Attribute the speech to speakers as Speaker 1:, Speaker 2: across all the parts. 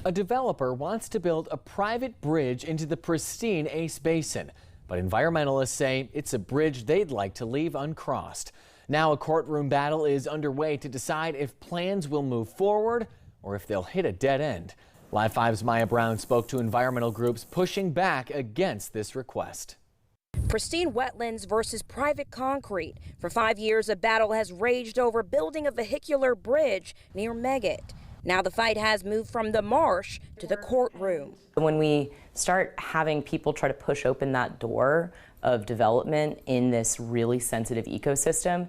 Speaker 1: A developer wants to build a private bridge into the pristine Ace Basin, but environmentalists say it's a bridge they'd like to leave uncrossed. Now a courtroom battle is underway to decide if plans will move forward or if they'll hit a dead end. Live 5's Maya Brown spoke to environmental groups pushing back against this request.
Speaker 2: Pristine wetlands versus private concrete. For 5 years, a battle has raged over building a vehicular bridge near Meggett. Now the fight has moved from the marsh to the courtroom.
Speaker 3: When we start having people try to push open that door of development in this really sensitive ecosystem,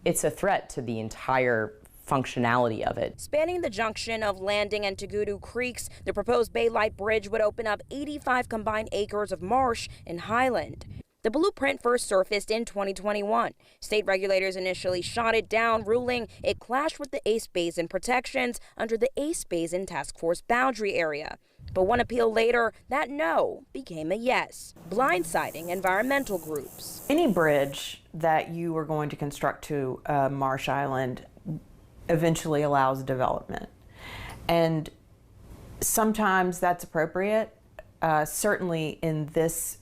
Speaker 3: it's a threat to the entire functionality of it.
Speaker 2: Spanning the junction of Landing and Tagudu Creeks, the proposed Baylight Bridge would open up 85 combined acres of marsh in Highland. The blueprint first surfaced in 2021. State regulators initially shot it down, ruling it clashed with the Ace Basin protections under the Ace Basin Task Force boundary area. But one appeal later, that no became a yes, blindsiding environmental groups.
Speaker 4: Any bridge that you are going to construct to Marsh Island eventually allows development. And sometimes that's appropriate. Certainly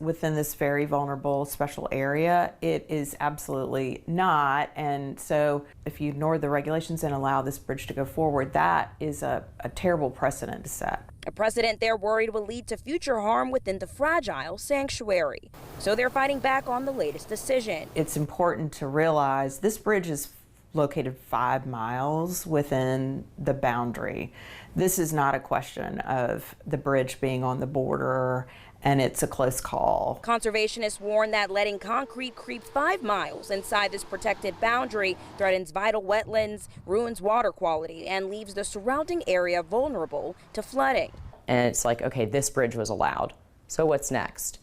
Speaker 4: within this very vulnerable special area, it is absolutely not. And so if you ignore the regulations and allow this bridge to go forward, that is a terrible precedent to set.
Speaker 2: A precedent they're worried will lead to future harm within the fragile sanctuary. So they're fighting back on the latest decision.
Speaker 4: It's important to realize this bridge is located 5 miles within the boundary. This is not a question of the bridge being on the border and it's a close call.
Speaker 2: Conservationists warn that letting concrete creep 5 miles inside this protected boundary threatens vital wetlands, ruins water quality, and leaves the surrounding area vulnerable to flooding.
Speaker 3: And it's like, okay, this bridge was allowed. So what's next?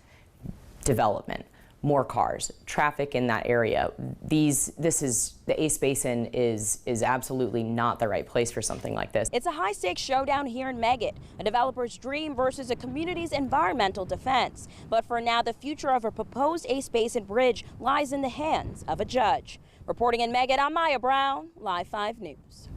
Speaker 3: Development. More cars, traffic in that area. The Ace Basin is absolutely not the right place for something like this.
Speaker 2: It's a high-stakes showdown here in Meggett, a developer's dream versus a community's environmental defense. But for now, the future of a proposed Ace Basin bridge lies in the hands of a judge. Reporting in Meggett, I'm Maya Brown, Live 5 News.